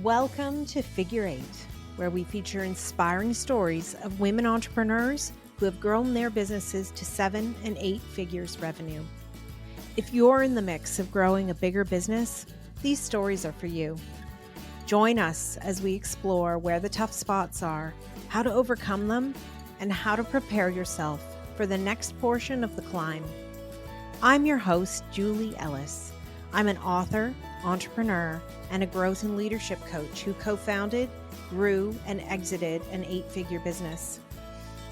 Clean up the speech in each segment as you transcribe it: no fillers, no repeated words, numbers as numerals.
Welcome to Figure Eight, where we feature inspiring stories of women entrepreneurs who have grown their businesses to 7 and 8 figures revenue. If you're in the mix of growing a bigger business, these stories are for you. Join us as we explore where the tough spots are, how to overcome them, and how to prepare yourself for the next portion of the climb. I'm your host, Julie Ellis. I'm an author, entrepreneur, and a growth and leadership coach who co-founded, grew, and exited an 8-figure business.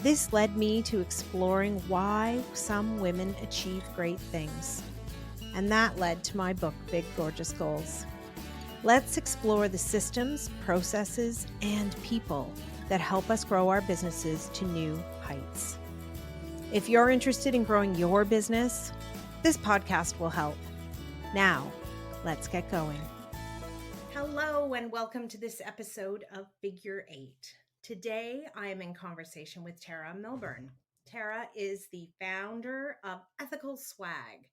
This led me to exploring why some women achieve great things. And that led to my book, Big Gorgeous Goals. Let's explore the systems, processes, and people that help us grow our businesses to new heights. If you're interested in growing your business, this podcast will help. Now, let's get going. Hello, and welcome to this episode of Figure Eight. Today, I am in conversation with Tara Milburn. Tara is the founder of Ethical Swag.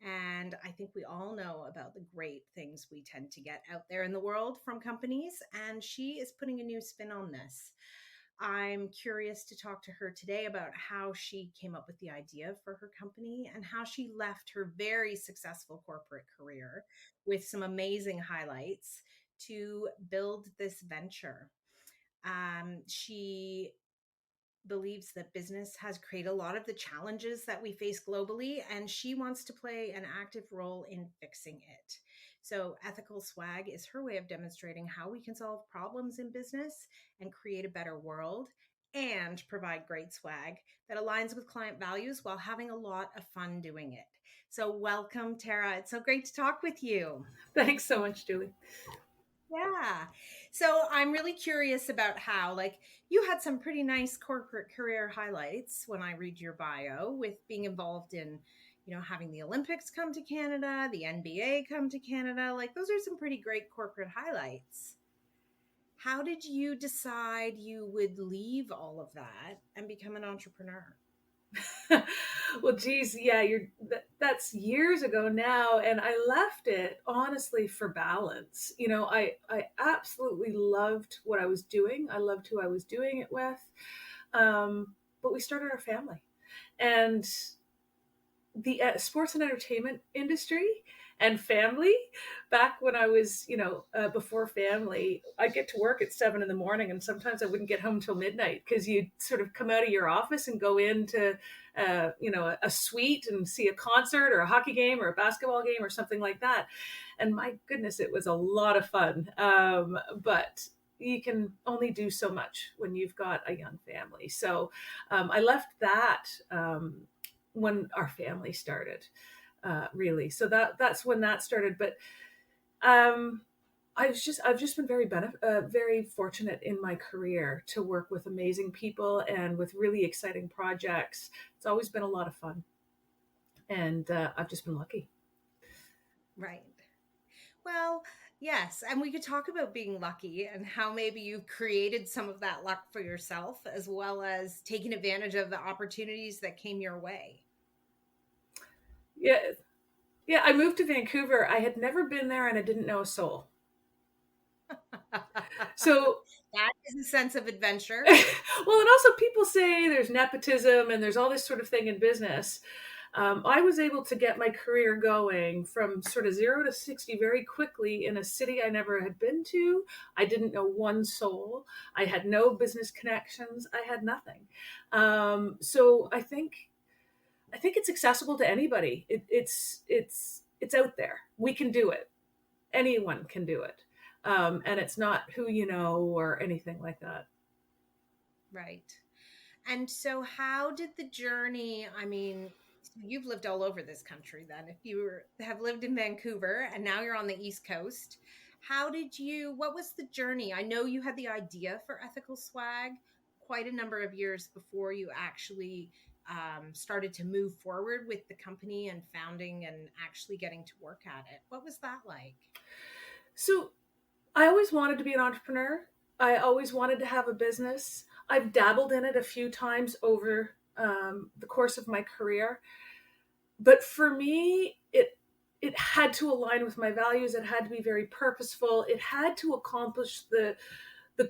And I think we all know about the great things we tend to get out there in the world from companies. And she is putting a new spin on this. I'm curious to talk to her today about how she came up with the idea for her company and how she left her very successful corporate career with some amazing highlights to build this venture. She believes that business has created a lot of the challenges that we face globally, and she wants to play an active role in fixing it. So Ethical Swag is her way of demonstrating how we can solve problems in business and create a better world and provide great swag that aligns with client values while having a lot of fun doing it. So welcome, Tara. It's so great to talk with you. Thanks so much, Julie. Yeah. So I'm really curious about how, you had some pretty nice corporate career highlights when I read your bio, with being involved in, having the Olympics come to Canada, the NBA come to Canada. Those are some pretty great corporate highlights. How did you decide you would leave all of that and become an entrepreneur? Well, geez, yeah, that's years ago now, and I left it honestly for balance. I absolutely loved what I was doing. I loved who I was doing it with, but we started our family, and the sports and entertainment industry and family, back when I was, before family, I'd get to work at 7 a.m, and sometimes I wouldn't get home till midnight, because you'd sort of come out of your office and go into, a suite and see a concert or a hockey game or a basketball game or something like that. And my goodness, it was a lot of fun. But you can only do so much when you've got a young family. So I left that when our family started, really. So that's when that started. But I've just been very fortunate in my career to work with amazing people and with really exciting projects. It's always been a lot of fun, and I've just been lucky. Right. Well, yes. And we could talk about being lucky and how maybe you've created some of that luck for yourself, as well as taking advantage of the opportunities that came your way. Yeah. Yeah. I moved to Vancouver. I had never been there, and I didn't know a soul. So that is a sense of adventure. Well, and also people say there's nepotism and there's all this sort of thing in business. I was able to get my career going from sort of 0 to 60 very quickly in a city I never had been to. I didn't know one soul. I had no business connections. I had nothing. So I think it's accessible to anybody. It's out there. We can do it. Anyone can do it. And it's not who you know or anything like that. Right. And so how did the journey, you've lived all over this country then. If have lived in Vancouver and now you're on the East Coast, what was the journey? I know you had the idea for Ethical Swag quite a number of years before you actually started to move forward with the company and founding and actually getting to work at it. What was that like? So I always wanted to be an entrepreneur. I always wanted to have a business. I've dabbled in it a few times over the course of my career. But for me, it had to align with my values. It had to be very purposeful. It had to accomplish the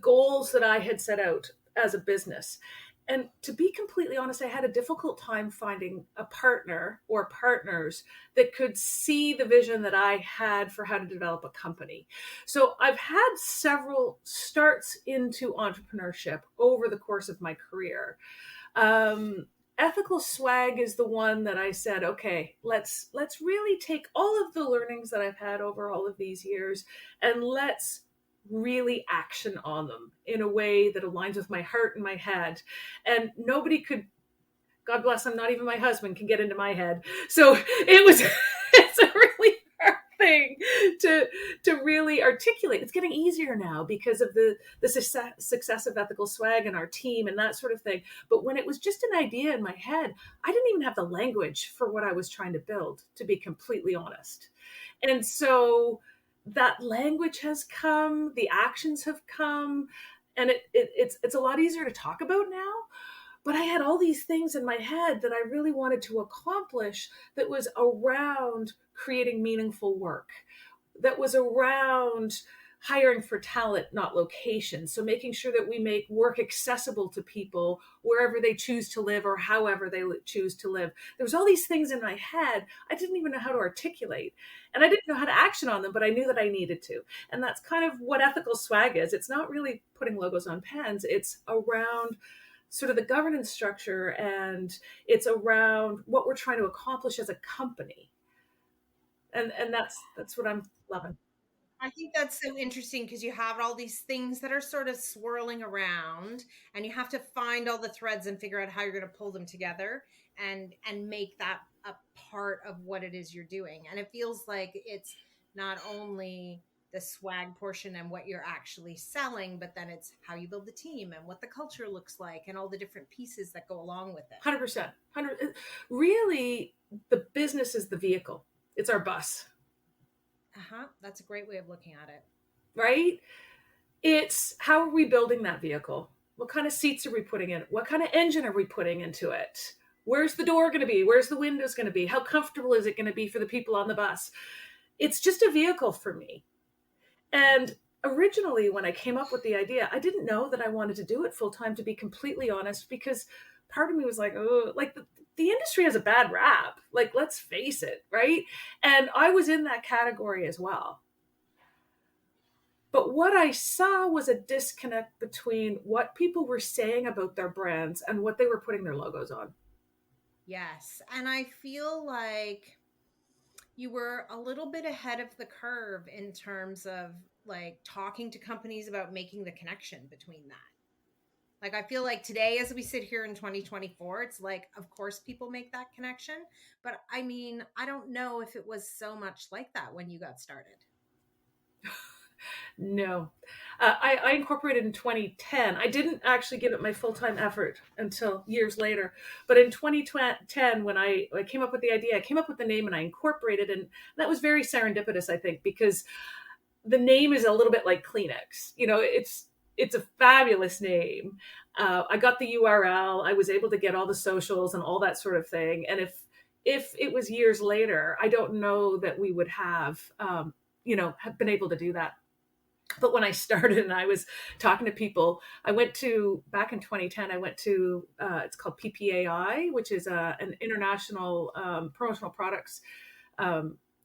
goals that I had set out as a business. And to be completely honest, I had a difficult time finding a partner or partners that could see the vision that I had for how to develop a company. So I've had several starts into entrepreneurship over the course of my career. Ethical swag is the one that I said, okay, let's really take all of the learnings that I've had over all of these years and let's really action on them in a way that aligns with my heart and my head. And nobody could, God bless him, not even my husband can get into my head. So it's a really hard thing to really articulate. It's getting easier now because of the success of ethical swag and our team and that sort of thing. But when it was just an idea in my head, I didn't even have the language for what I was trying to build, to be completely honest. And so that language has come, the actions have come, and it's a lot easier to talk about now. But I had all these things in my head that I really wanted to accomplish that was around creating meaningful work, that was around hiring for talent, not location. So making sure that we make work accessible to people wherever they choose to live or however they choose to live. There was all these things in my head I didn't even know how to articulate. And I didn't know how to action on them, but I knew that I needed to. And that's kind of what ethical swag is. It's not really putting logos on pens. It's around sort of the governance structure, and it's around what we're trying to accomplish as a company. And that's what I'm loving. I think that's so interesting because you have all these things that are sort of swirling around, and you have to find all the threads and figure out how you're going to pull them together and make that a part of what it is you're doing. And it feels like it's not only the swag portion and what you're actually selling, but then it's how you build the team and what the culture looks like and all the different pieces that go along with it. 100%. Really, the business is the vehicle. It's our bus. That's a great way of looking at it. Right? It's how are we building that vehicle? What kind of seats are we putting in? What kind of engine are we putting into it? Where's the door going to be? Where's the windows going to be? How comfortable is it going to be for the people on the bus? It's just a vehicle for me. And originally, when I came up with the idea, I didn't know that I wanted to do it full time, to be completely honest, because part of me was like, oh, like the industry has a bad rap. Like, let's face it, right? And I was in that category as well. But what I saw was a disconnect between what people were saying about their brands and what they were putting their logos on. Yes. And I feel like you were a little bit ahead of the curve in terms of like talking to companies about making the connection between that. Like, I feel like today, as we sit here in 2024, it's like, of course, people make that connection. But I mean, I don't know if it was so much like that when you got started. No. I incorporated in 2010. I didn't actually give it my full-time effort until years later. But in 2010, when I came up with the idea, I came up with the name and I incorporated. And that was very serendipitous, I think, because the name is a little bit like Kleenex. You know, it's a fabulous name. I got the URL. I was able to get all the socials and all that sort of thing. And if it was years later, I don't know that we would have been able to do that. But when I started and I was talking to people, back in 2010, I went to, it's called PPAI, which is an international promotional products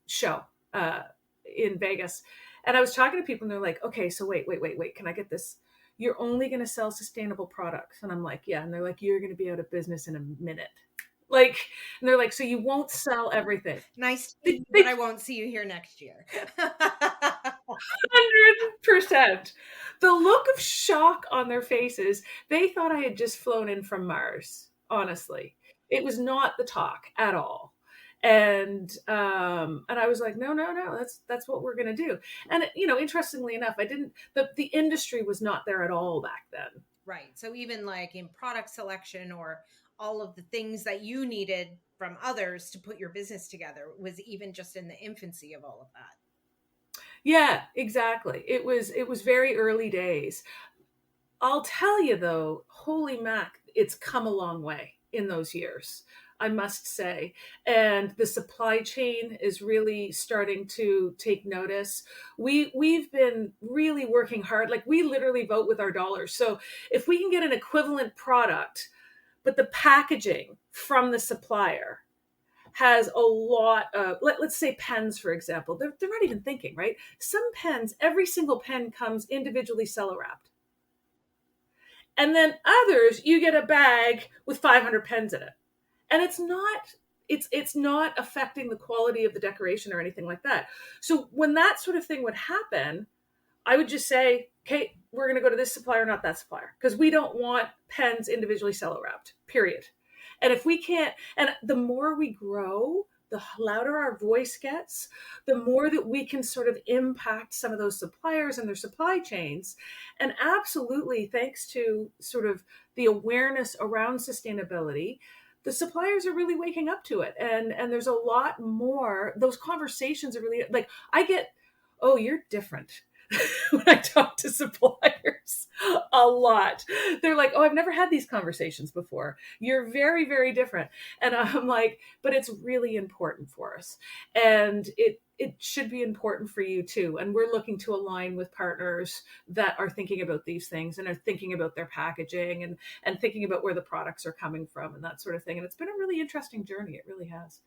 show in Vegas. And I was talking to people and they're like, okay, so wait, can I get this? You're only going to sell sustainable products. And I'm like, yeah. And they're like, you're going to be out of business in a minute. Like, and they're like, so you won't sell everything. Nice to meet you, but I won't see you here next year. 100%. The look of shock on their faces, they thought I had just flown in from Mars, honestly. It was not the talk at all. And I was like, no, that's what we're going to do. And, interestingly enough, the industry was not there at all back then. Right. So even like in product selection or all of the things that you needed from others to put your business together was even just in the infancy of all of that. Yeah, exactly. It was very early days. I'll tell you though, holy mac, it's come a long way in those years. I must say. And the supply chain is really starting to take notice. We've been really working hard. Like, we literally vote with our dollars. So if we can get an equivalent product, but the packaging from the supplier has a lot of, let's say pens, for example, they're not even thinking, right? Some pens, every single pen comes individually cello wrapped. And then others, you get a bag with 500 pens in it. And it's not affecting the quality of the decoration or anything like that. So when that sort of thing would happen, I would just say, okay, we're going to go to this supplier, not that supplier, because we don't want pens individually cello wrapped, period. And if we can't, and the more we grow, the louder our voice gets, the more that we can sort of impact some of those suppliers and their supply chains. And absolutely, thanks to sort of the awareness around sustainability, the suppliers are really waking up to it. And there's a lot more, those conversations are really, like, I get, oh, you're different. When I talk to suppliers a lot, they're like, oh, I've never had these conversations before. You're very, very different. And I'm like, but it's really important for us. And it should be important for you too. And we're looking to align with partners that are thinking about these things and are thinking about their packaging and thinking about where the products are coming from and that sort of thing. And it's been a really interesting journey. It really has.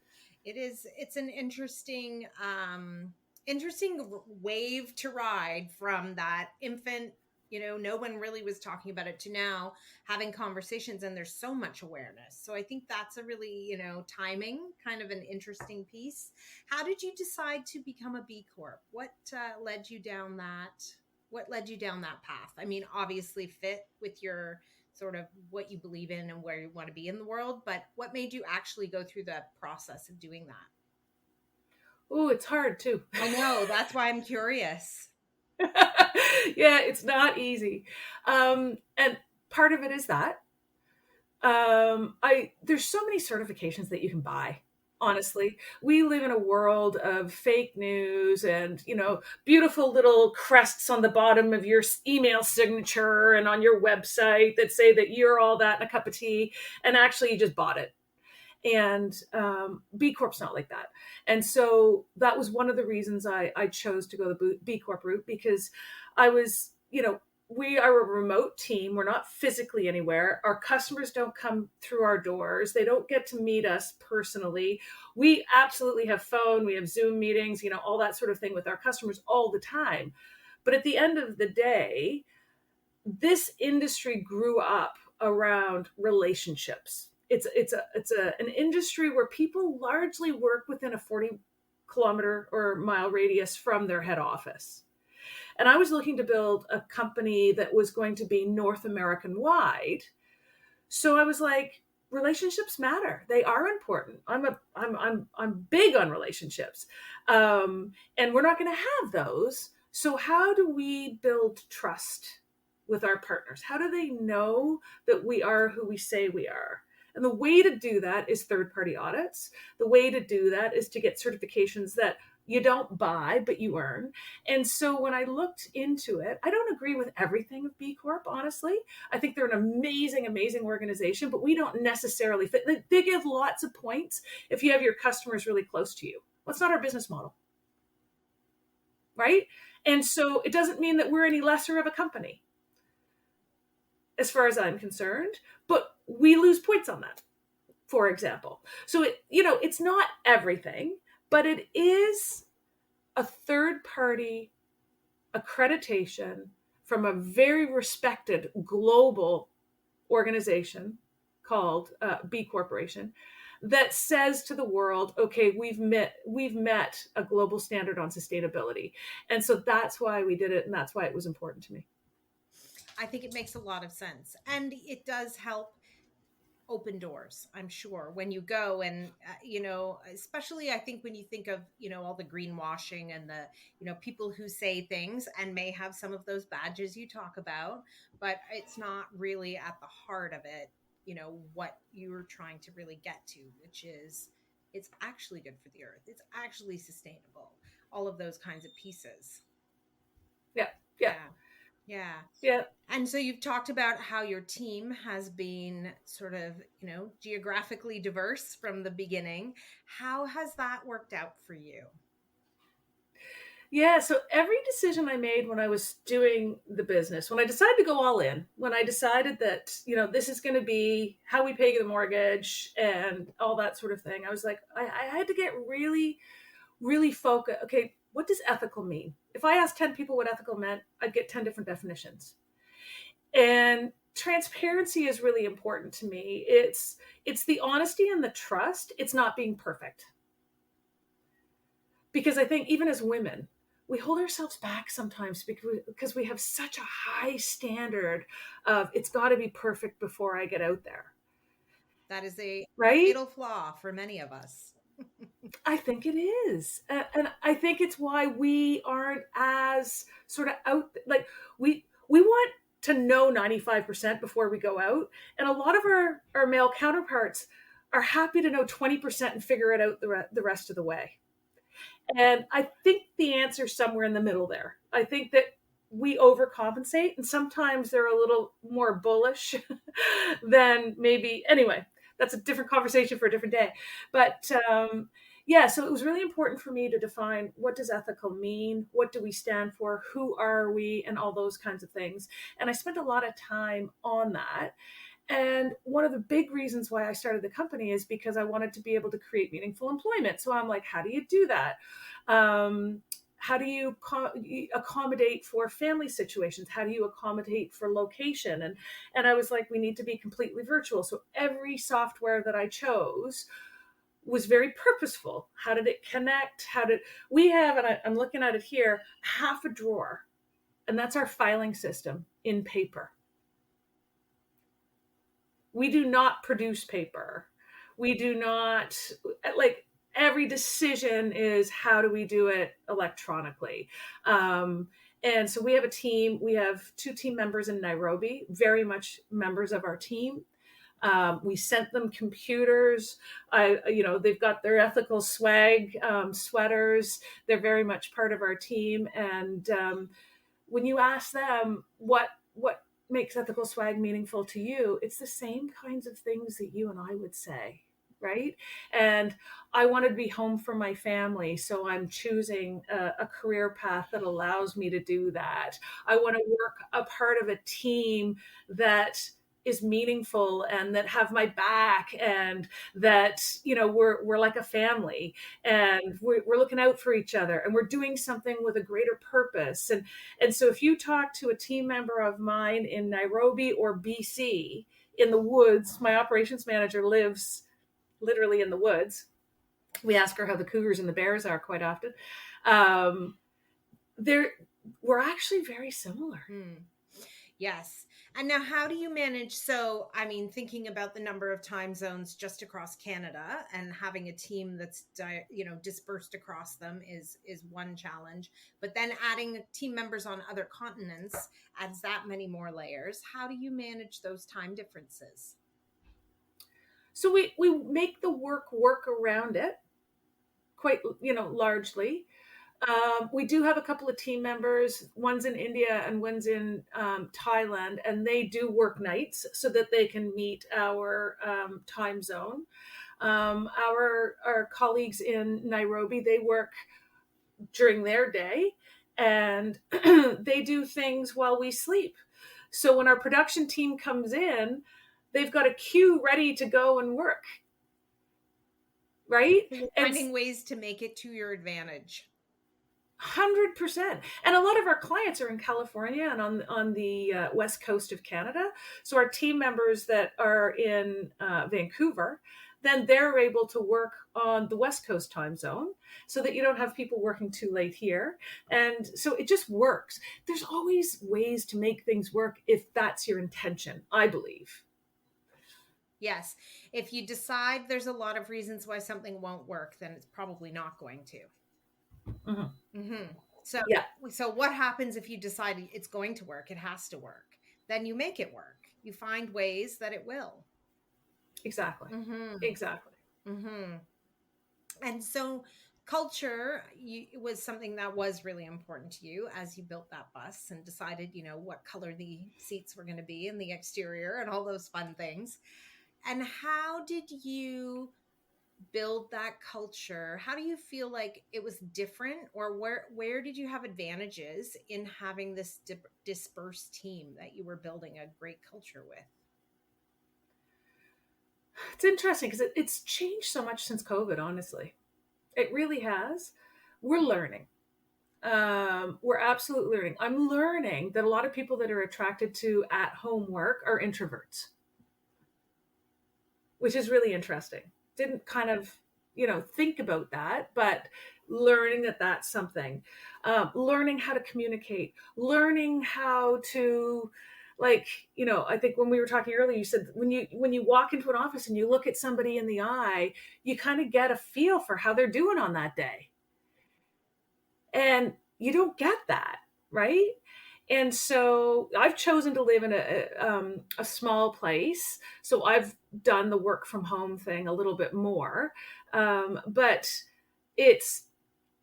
It is. It's an interesting wave to ride from that infant, no one really was talking about it, to now having conversations, and there's so much awareness. So I think that's a really, timing, kind of an interesting piece. How did you decide to become a B Corp? What led you down that path? I mean, obviously fit with your sort of what you believe in and where you want to be in the world, but what made you actually go through the process of doing that? Oh, it's hard too. I know. That's why I'm curious. Yeah, it's not easy. And part of it is that there's so many certifications that you can buy. Honestly, we live in a world of fake news and, beautiful little crests on the bottom of your email signature and on your website that say that you're all that in a cup of tea. And actually you just bought it. And B Corp's not like that. And so that was one of the reasons I chose to go the B Corp route, because I was, we are a remote team. We're not physically anywhere. Our customers don't come through our doors. They don't get to meet us personally. We absolutely have phone. We have Zoom meetings, all that sort of thing with our customers all the time. But at the end of the day, this industry grew up around relationships. It's an industry where people largely work within a 40-kilometer or mile radius from their head office. And I was looking to build a company that was going to be North American wide. So I was like, relationships matter. They are important. I'm big on relationships. And we're not going to have those. So how do we build trust with our partners? How do they know that we are who we say we are? And the way to do that is third-party audits. The way to do that is to get certifications that you don't buy, but you earn. And so when I looked into it, I don't agree with everything of B Corp, honestly. I think they're an amazing, amazing organization, but we don't necessarily fit. They give lots of points if you have your customers really close to you. Well, that's not our business model, right? And so it doesn't mean that we're any lesser of a company, as far as I'm concerned, but we lose points on that, for example. So it's not everything, but it is a third-party accreditation from a very respected global organization called B Corporation that says to the world, okay, we've met a global standard on sustainability. And so that's why we did it, and that's why it was important to me. I think it makes a lot of sense. And it does help open doors, I'm sure, when you go and, especially I think when you think of, all the greenwashing and the, people who say things and may have some of those badges you talk about, but it's not really at the heart of it, what you're trying to really get to, which is it's actually good for the earth. It's actually sustainable. All of those kinds of pieces. Yeah. Yeah. Yeah. And so you've talked about how your team has been sort of, geographically diverse from the beginning. How has that worked out for you? Yeah, so every decision I made when I was doing the business, when I decided to go all in, when I decided that, this is going to be how we pay the mortgage and all that sort of thing, I was like, I had to get really, really focused. Okay, what does ethical mean? If I asked 10 people what ethical meant, I'd get 10 different definitions. And transparency is really important to me. It's the honesty and the trust. It's not being perfect. Because I think even as women, we hold ourselves back sometimes because we have such a high standard of it's got to be perfect before I get out there. That is a Right? fatal flaw for many of us. I think it is. And I think it's why we aren't as sort of out, like we want to know 95% before we go out. And a lot of our male counterparts are happy to know 20% and figure it out the rest of the way. And I think the answer is somewhere in the middle there. I think that we overcompensate and sometimes they're a little more bullish than maybe, anyway, that's a different conversation for a different day. But yeah, so it was really important for me to define what does ethical mean? What do we stand for? Who are we? And all those kinds of things. And I spent a lot of time on that. And one of the big reasons why I started the company is because I wanted to be able to create meaningful employment. So I'm like, how do you do that? How do you accommodate for family situations? How do you accommodate for location? And I was like, we need to be completely virtual. So every software that I chose was very purposeful. How did it connect? We have, and I'm looking at it here, half a drawer. And that's our filing system in paper. We do not produce paper. We do not, like, every decision is how do we do it electronically. And so we have a team. We have 2 team members in Nairobi, very much members of our team. We sent them computers. They've got their ethical swag sweaters. They're very much part of our team. And when you ask them what makes ethical swag meaningful to you, it's the same kinds of things that you and I would say, right? And I want to be home for my family, so I'm choosing a career path that allows me to do that. I want to work a part of a team that is meaningful and that have my back, and that we're like a family, and we're looking out for each other, and we're doing something with a greater purpose. And so if you talk to a team member of mine in Nairobi or BC in the woods, my operations manager lives literally in the woods. We ask her how the cougars and the bears are quite often. We're actually very similar. Yes. And now how do you manage? So, I mean, thinking about the number of time zones just across Canada and having a team that's, dispersed across them is one challenge, but then adding team members on other continents adds that many more layers. How do you manage those time differences? So we make the work around it quite, largely. We do have a couple of team members. One's in India and one's in Thailand, and they do work nights so that they can meet our time zone. Our colleagues in Nairobi, they work during their day, and they do things while we sleep. So when our production team comes in, they've got a queue ready to go and work. Right? Finding ways to make it to your advantage. 100%. And a lot of our clients are in California and on the west coast of Canada. So our team members that are in Vancouver, then they're able to work on the west coast time zone so that you don't have people working too late here. And so it just works. There's always ways to make things work if that's your intention, I believe. Yes. If you decide there's a lot of reasons why something won't work, then it's probably not going to. Mm-hmm. Mm-hmm. So, yeah. So what happens if you decide it's going to work? It has to work. Then you make it work. You find ways that it will. Exactly. Mm-hmm. Exactly. Mm-hmm. And so culture was something that was really important to you as you built that bus and decided, what color the seats were going to be and the exterior and all those fun things. And how did you build that culture? How do you feel like it was different, or where did you have advantages in having this dispersed team that you were building a great culture with? It's interesting because it's changed so much since COVID, honestly. It really has. We're learning. We're absolutely learning. I'm learning that a lot of people that are attracted to at-home work are introverts, which is really interesting. Didn't kind of, think about that, but learning that that's something. Learning how to communicate, learning how to, like, I think when we were talking earlier, you said when you walk into an office and you look at somebody in the eye, you kind of get a feel for how they're doing on that day. And you don't get that, right? And so I've chosen to live in a small place. So I've done the work from home thing a little bit more. But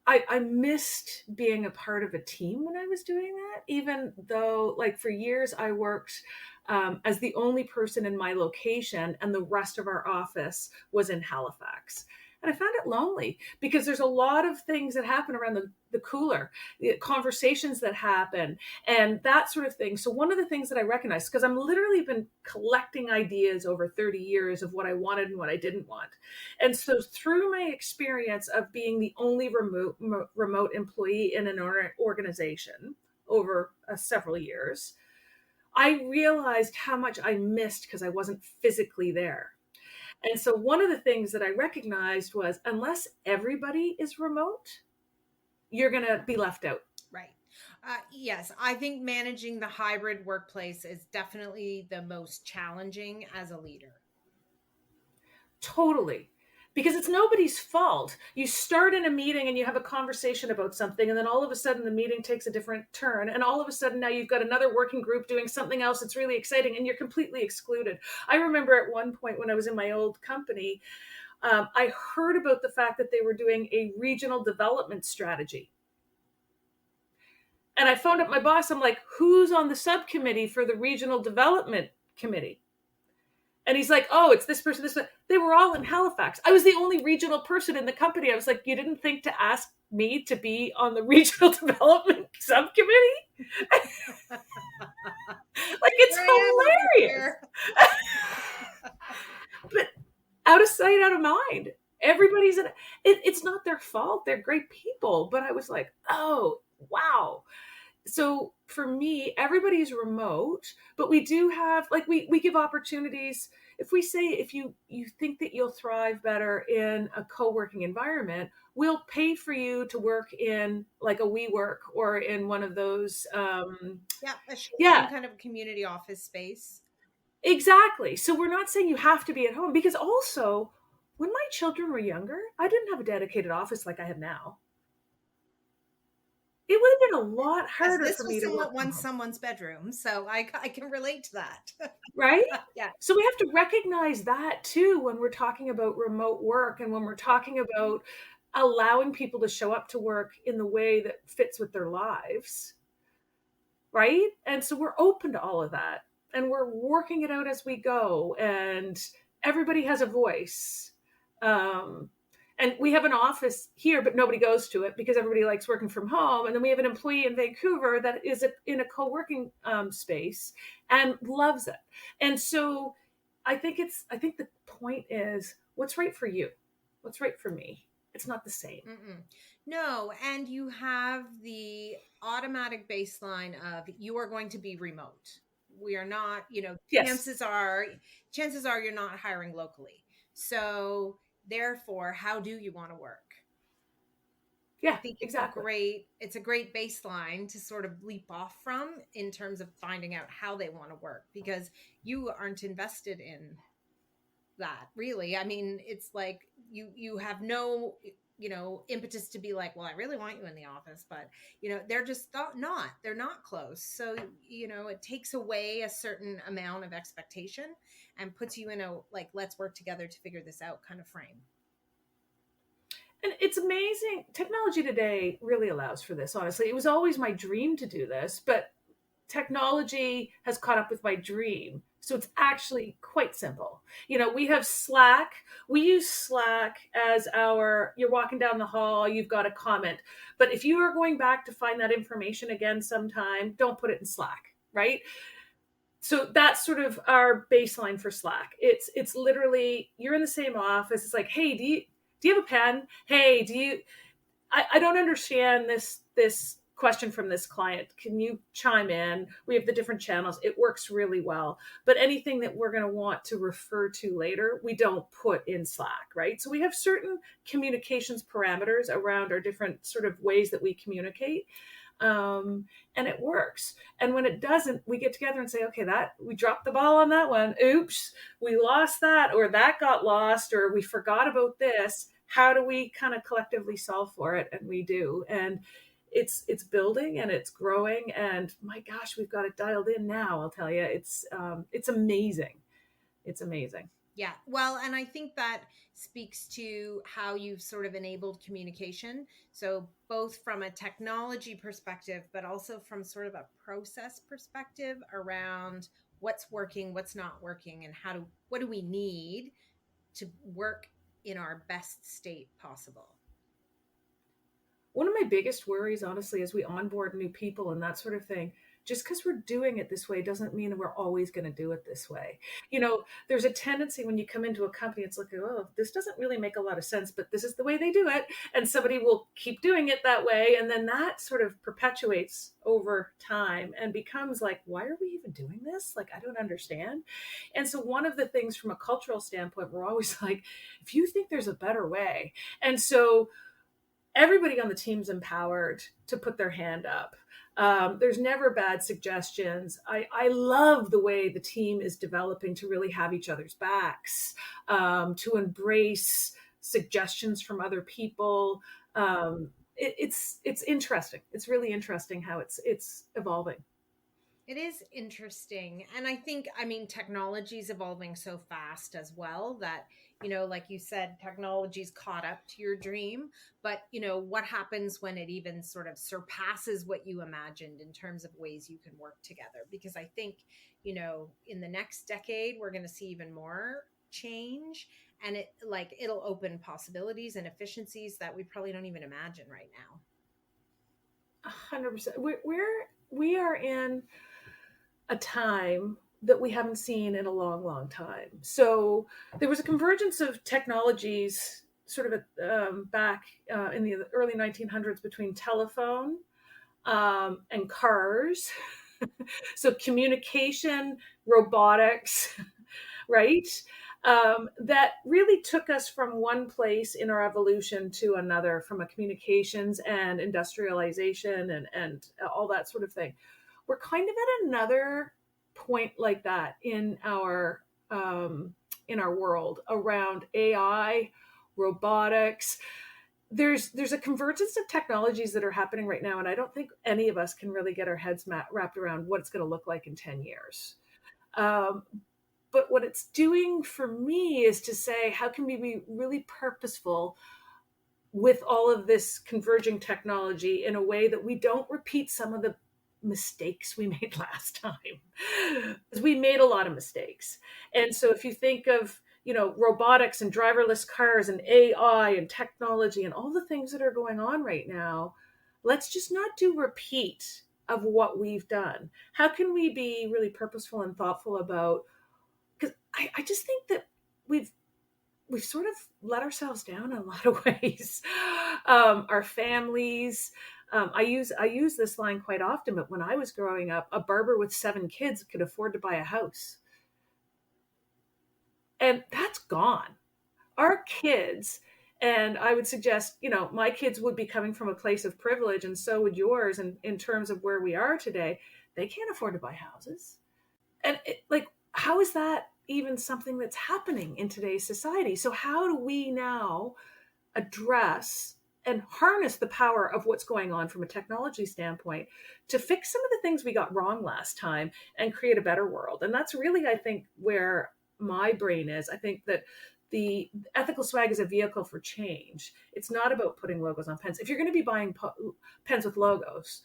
I missed being a part of a team when I was doing that, even though, like, for years I worked as the only person in my location and the rest of our office was in Halifax. And I found it lonely because there's a lot of things that happen around the cooler, the conversations that happen and that sort of thing. So one of the things that I recognized, because I'm literally been collecting ideas over 30 years of what I wanted and what I didn't want. And so through my experience of being the only remote employee in an organization over several years, I realized how much I missed because I wasn't physically there. And so one of the things that I recognized was, unless everybody is remote, you're going to be left out. Right. Yes, I think managing the hybrid workplace is definitely the most challenging as a leader. Totally. Because it's nobody's fault. You start in a meeting and you have a conversation about something, and then all of a sudden the meeting takes a different turn, and all of a sudden now you've got another working group doing something else that's really exciting, and you're completely excluded. I remember at one point when I was in my old company, I heard about the fact that they were doing a regional development strategy. And I phoned up my boss. I'm like, who's on the subcommittee for the regional development committee? And he's like, oh, it's this person, this person. They were all in Halifax. I was the only regional person in the company. I was like, you didn't think to ask me to be on the regional development subcommittee? Like, it's hilarious. But out of sight, out of mind. Everybody's in it. It's not their fault. They're great people. But I was like, oh, wow. So for me, everybody's remote, but we do have, like, we give opportunities. If we say, if you think that you'll thrive better in a co-working environment, we'll pay for you to work in like a WeWork or in one of those. Some kind of community office space. Exactly. So we're not saying you have to be at home, because also when my children were younger, I didn't have a dedicated office like I have now. It would have been a lot harder for me to work from home. Someone's bedroom, so I can relate to that. Right? Yeah. So we have to recognize that too when we're talking about remote work and when we're talking about allowing people to show up to work in the way that fits with their lives. Right? And so we're open to all of that, and we're working it out as we go, and everybody has a voice. And we have an office here, but nobody goes to it because everybody likes working from home. And then we have an employee in Vancouver that is in a co-working space and loves it. And so I think the point is, what's right for you? What's right for me? It's not the same. Mm-mm. No. And you have the automatic baseline of you are going to be remote. We are not, Yes. chances are you're not hiring locally. So therefore, how do you want to work? Yeah, I think exactly. It's a great baseline to sort of leap off from in terms of finding out how they want to work, because you aren't invested in that, really. I mean, it's like you have no impetus to be like, well, I really want you in the office, but they're just they're not close. So it takes away a certain amount of expectation and puts you in a, like, let's work together to figure this out kind of frame. And it's amazing. Technology today really allows for this, honestly. It was always my dream to do this, but technology has caught up with my dream. So it's actually quite simple. We have Slack. We use Slack as you're walking down the hall, you've got a comment. But if you are going back to find that information again sometime, don't put it in Slack, right? So that's sort of our baseline for Slack. It's literally, you're in the same office. It's like, hey, do you have a pen? Hey, I don't understand this question from this client. Can you chime in? We have the different channels. It works really well. But anything that we're going to want to refer to later, we don't put in Slack, right? So we have certain communications parameters around our different sort of ways that we communicate. And it works. And when it doesn't, we get together and say, okay, we dropped the ball on that one. Oops, we lost that, or that got lost, or we forgot about this. How do we kind of collectively solve for it? And we do. And it's building and it's growing. And my gosh, we've got it dialed in now. I'll tell you, it's amazing. It's amazing. Yeah. Well, and I think that speaks to how you've sort of enabled communication. So both from a technology perspective, but also from sort of a process perspective around what's working, what's not working, and what do we need to work in our best state possible. One of my biggest worries, honestly, as we onboard new people and that sort of thing, just because we're doing it this way doesn't mean that we're always going to do it this way. There's a tendency when you come into a company, it's like, oh, this doesn't really make a lot of sense, but this is the way they do it. And somebody will keep doing it that way. And then that sort of perpetuates over time and becomes like, why are we even doing this? Like, I don't understand. And so one of the things from a cultural standpoint, we're always like, if you think there's a better way. And so everybody on the team's empowered to put their hand up. There's never bad suggestions. I love the way the team is developing to really have each other's backs, to embrace suggestions from other people. It's interesting. It's really interesting how it's evolving. It is interesting. And I think, technology is evolving so fast as well that, like you said, technology's caught up to your dream. But, what happens when it even sort of surpasses what you imagined in terms of ways you can work together? Because I think, in the next decade, we're going to see even more change, and it'll open possibilities and efficiencies that we probably don't even imagine right now. 100%. We are in a time that we haven't seen in a long, long time. So there was a convergence of technologies sort of back in the early 1900s between telephone and cars. So communication, robotics, right? That really took us from one place in our evolution to another, from a communications and industrialization and all that sort of thing. We're kind of at another point like that in our world around AI, robotics. There's a convergence of technologies that are happening right now, and I don't think any of us can really get our heads wrapped around what it's going to look like in 10 years. But what it's doing for me is to say, how can we be really purposeful with all of this converging technology in a way that we don't repeat some of the mistakes we made last time? Because we made a lot of mistakes. And so if you think of, robotics and driverless cars and AI and technology and all the things that are going on right now, let's just not do repeat of what we've done. How can we be really purposeful and thoughtful about, because I just think that we've sort of let ourselves down in a lot of ways. Our families, I use this line quite often, but when I was growing up, a barber with 7 kids could afford to buy a house. And that's gone. Our kids, and I would suggest, my kids would be coming from a place of privilege, and so would yours. And in terms of where we are today, they can't afford to buy houses. And how is that even something that's happening in today's society? So how do we now address and harness the power of what's going on from a technology standpoint to fix some of the things we got wrong last time and create a better world? And that's really, I think, where my brain is. I think that the ethical swag is a vehicle for change. It's not about putting logos on pens. If you're going to be buying pens with logos,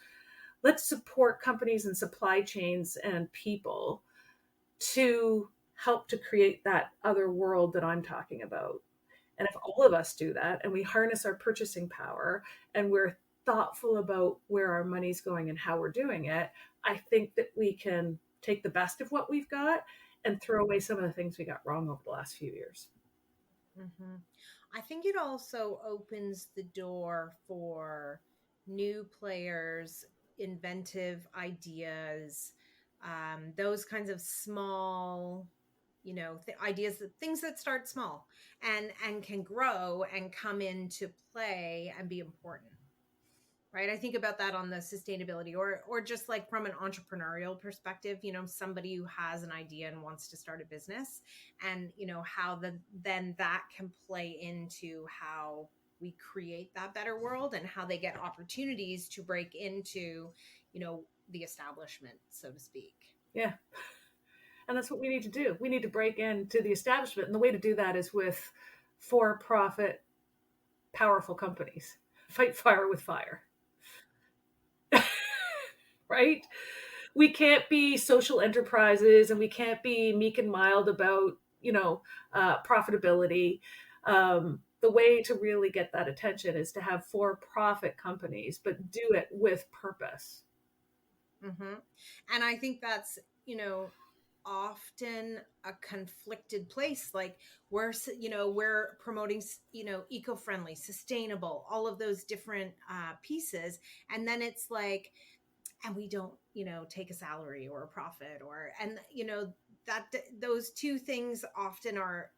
let's support companies and supply chains and people to help to create that other world that I'm talking about. And if all of us do that and we harness our purchasing power and we're thoughtful about where our money's going and how we're doing it, I think that we can take the best of what we've got and throw away some of the things we got wrong over the last few years. Mm-hmm. I think it also opens the door for new players, inventive ideas, those kinds of small, ideas, things that start small and can grow and come into play and be important. Right. I think about that on the sustainability or just like from an entrepreneurial perspective, somebody who has an idea and wants to start a business and, how then that can play into how we create that better world and how they get opportunities to break into, the establishment, so to speak. Yeah. And that's what we need to do. We need to break into the establishment. And the way to do that is with for-profit, powerful companies. Fight fire with fire. Right? We can't be social enterprises and we can't be meek and mild about, profitability. The way to really get that attention is to have for-profit companies, but do it with purpose. Mm-hmm. And I think that's, often a conflicted place. Like we're promoting, eco-friendly, sustainable, all of those different pieces. And then it's like, and we don't, take a salary or a profit that those two things often are,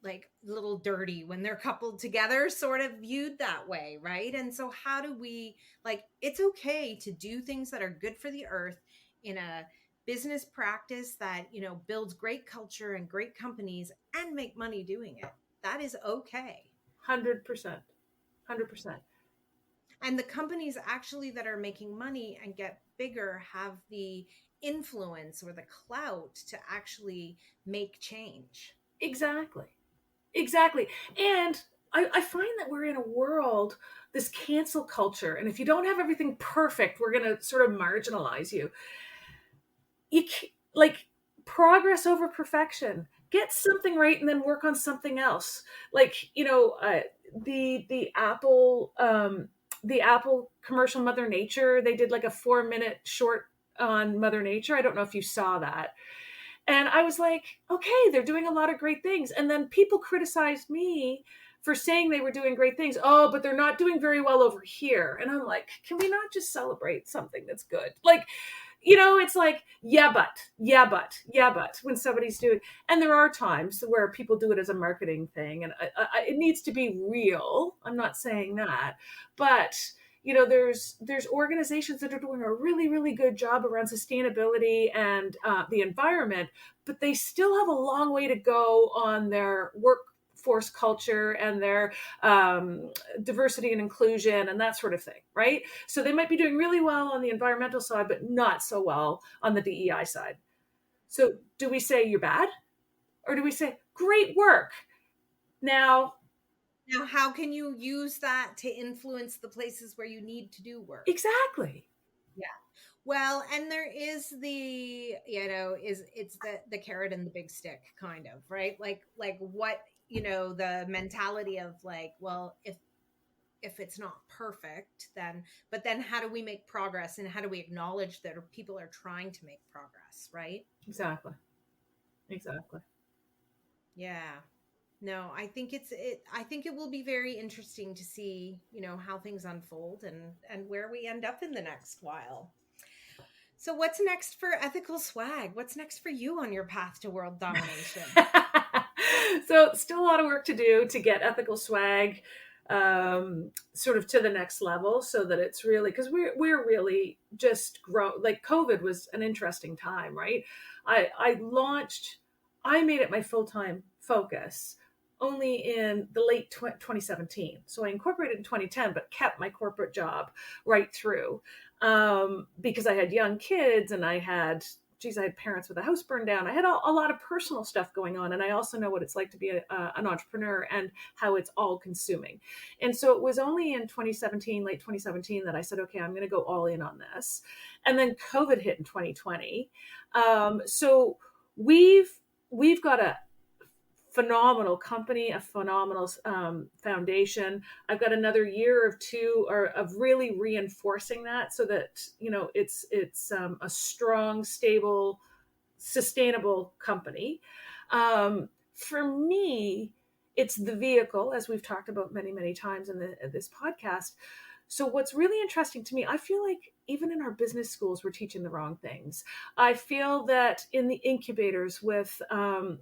like a little dirty when they're coupled together, sort of viewed that way. Right. And so how do we, like, it's okay to do things that are good for the earth in a business practice that, builds great culture and great companies and make money doing it. That is okay. 100%. 100%. And the companies actually that are making money and get bigger have the influence or the clout to actually make change. Exactly. And I find that we're in a world, this cancel culture, and if you don't have everything perfect, we're going to sort of marginalize you. Like progress over perfection. Get something right and then work on something else. Like, the Apple commercial Mother Nature, they did like a 4-minute short on Mother Nature. I don't know if you saw that. And I was like, okay, they're doing a lot of great things. And then people criticized me for saying they were doing great things. Oh, but they're not doing very well over here. And I'm like, can we not just celebrate something that's good? Like, it's like, yeah, but when somebody's doing, and there are times where people do it as a marketing thing and it needs to be real. I'm not saying that, but there's organizations that are doing a really, really good job around sustainability and the environment, but they still have a long way to go on their workforce culture and their diversity and inclusion and that sort of thing, right? So they might be doing really well on the environmental side, but not so well on the DEI side. So do we say you're bad? Or do we say, great work? Now, how can you use that to influence the places where you need to do work? Exactly. Yeah. Well, and there is the, it's the carrot and the big stick kind of, right? Like what, the mentality of like, well, if it's not perfect, then how do we make progress and how do we acknowledge that people are trying to make progress, right? Exactly. Yeah. No, I think I think it will be very interesting to see, how things unfold and where we end up in the next while. So what's next for Ethical Swag? What's next for you on your path to world domination? So still a lot of work to do to get Ethical Swag sort of to the next level so that it's really, because we're really just like COVID was an interesting time, right? I made it my full-time focus only in the late 2017. So I incorporated in 2010, but kept my corporate job right through because I had young kids and I had geez, I had parents with a house burned down. I had a lot of personal stuff going on. And I also know what it's like to be an entrepreneur and how it's all consuming. And so it was only in 2017, late 2017, that I said, okay, I'm going to go all in on this. And then COVID hit in 2020. So we've got a phenomenal company, a phenomenal foundation. I've got another year or two of really reinforcing that, so that it's a strong, stable, sustainable company. For me, it's the vehicle, as we've talked about many times in this podcast. So what's really interesting to me, I feel like even in our business schools, we're teaching the wrong things. I feel that in the incubators with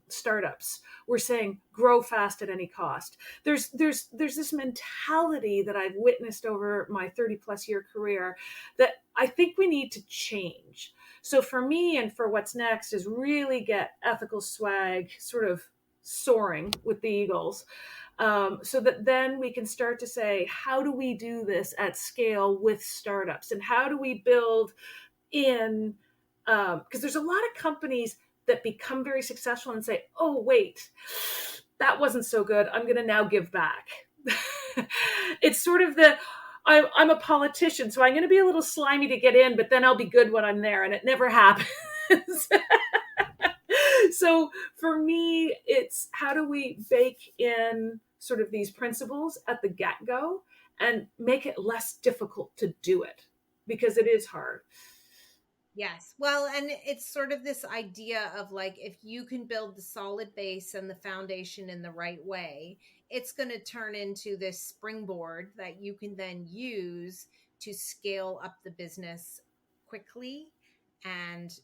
startups, we're saying grow fast at any cost. There's this mentality that I've witnessed over my 30 plus year career that I think we need to change. So for me, and for what's next, is really get ethical swag sort of soaring with the eagles. So that then we can start to say, how do we do this at scale with startups? And how do we build in, because there's a lot of companies that become very successful and say, oh, wait, that wasn't so good. I'm going to now give back. It's sort of I'm a politician, so I'm going to be a little slimy to get in, but then I'll be good when I'm there. And it never happens. So for me, it's how do we bake in sort of these principles at the get-go and make it less difficult to do it, because it is hard. Yes. Well, and it's sort of this idea of like, if you can build the solid base and the foundation in the right way, it's going to turn into this springboard that you can then use to scale up the business quickly and,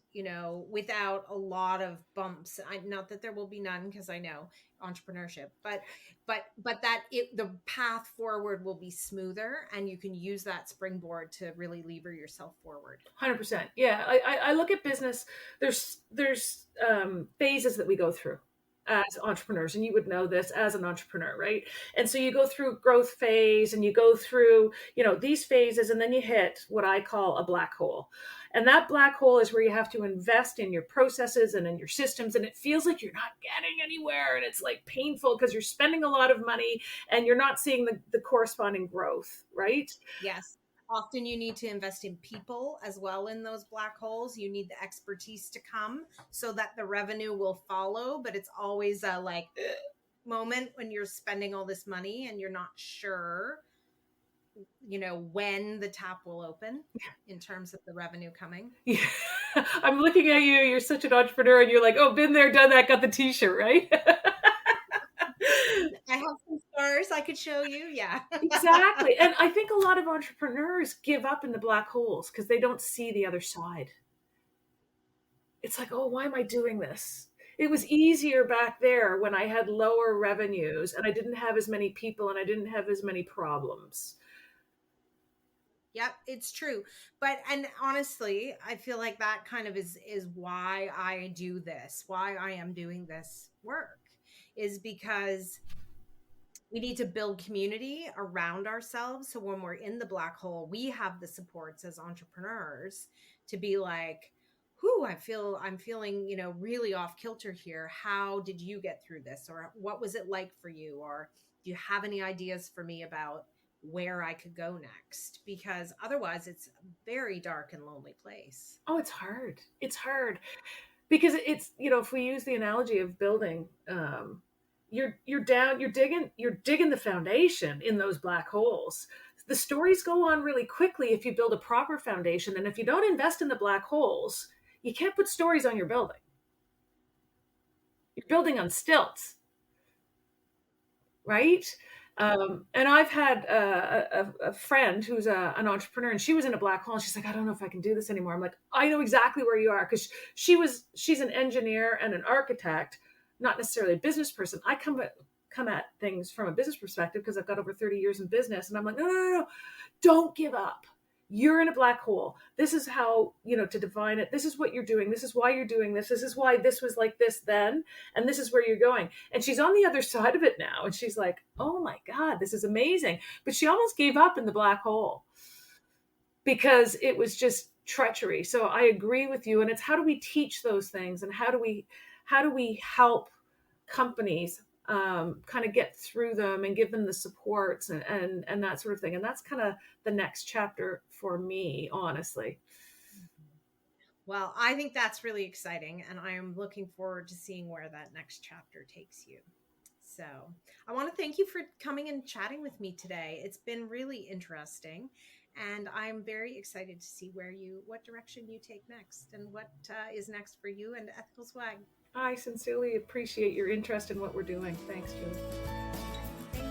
without a lot of bumps. Not that there will be none, because I know entrepreneurship, but that the path forward will be smoother, and you can use that springboard to really lever yourself forward. 100%. Yeah. I look at business. There's phases that we go through as entrepreneurs, and you would know this as an entrepreneur, right? And so you go through growth phase, and you go through, these phases, and then you hit what I call a black hole. And that black hole is where you have to invest in your processes and in your systems. And it feels like you're not getting anywhere. And it's like painful because you're spending a lot of money and you're not seeing the corresponding growth, right? Yes. Often you need to invest in people as well in those black holes. You need the expertise to come so that the revenue will follow. But it's always a moment when you're spending all this money and you're not sure when the tap will open in terms of the revenue coming. Yeah. I'm looking at you. You're such an entrepreneur, and you're like, oh, been there, done that, got the t-shirt, right? I have some scars I could show you. Yeah. Exactly. And I think a lot of entrepreneurs give up in the black holes because they don't see the other side. It's like, oh, why am I doing this? It was easier back there when I had lower revenues and I didn't have as many people and I didn't have as many problems. Yep, it's true. And honestly, I feel like that kind of is why I do this, why I am doing this work, is because we need to build community around ourselves. So when we're in the black hole, we have the supports as entrepreneurs to be like, whoo, I'm feeling, really off kilter here. How did you get through this? Or what was it like for you? Or do you have any ideas for me about where I could go next? Because otherwise it's a very dark and lonely place. Oh, it's hard. It's hard because it's, if we use the analogy of building, you're digging the foundation in those black holes. The stories go on really quickly if you build a proper foundation. And if you don't invest in the black holes, you can't put stories on your building. You're building on stilts, right? And I've had a friend who's an entrepreneur, and she was in a black hole, and she's like, I don't know if I can do this anymore. I'm like, I know exactly where you are, because she's an engineer and an architect, not necessarily a business person. I come at things from a business perspective because I've got over 30 years in business, and I'm like, no, don't give up. You're in a black hole. This is how, to define it. This is what you're doing. This is why you're doing this. This is why this was like this then. And this is where you're going. And she's on the other side of it now. And she's like, oh my God, this is amazing. But she almost gave up in the black hole. because it was just treachery. So I agree with you. And it's how do we teach those things, and how do we help companies kind of get through them and give them the supports and that sort of thing. And that's kind of the next chapter for me, honestly. Well, I think that's really exciting, and I am looking forward to seeing where that next chapter takes you. So I want to thank you for coming and chatting with me today. It's been really interesting, and I'm very excited to see what direction you take next, and what is next for you and Ethical Swag. I sincerely appreciate your interest in what we're doing. Thanks, Julie. Thank you.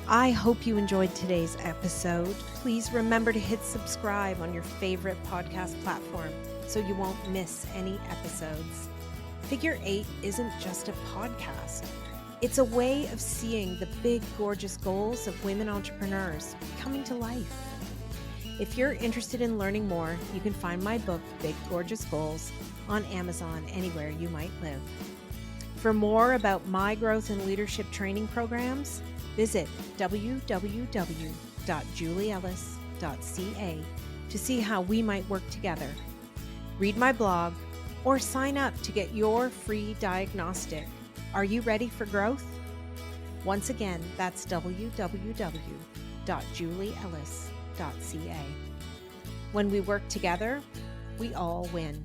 I hope you enjoyed today's episode. Please remember to hit subscribe on your favorite podcast platform so you won't miss any episodes. Figure 8 isn't just a podcast. It's a way of seeing the big, gorgeous goals of women entrepreneurs coming to life. If you're interested in learning more, you can find my book, Big Gorgeous Goals, on Amazon anywhere you might live. For more about my growth and leadership training programs, visit www.julieellis.ca to see how we might work together. Read my blog or sign up to get your free diagnostic. Are you ready for growth? Once again, that's www.julieellis.ca. When we work together, we all win.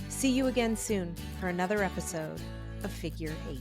See you again soon for another episode of Figure 8.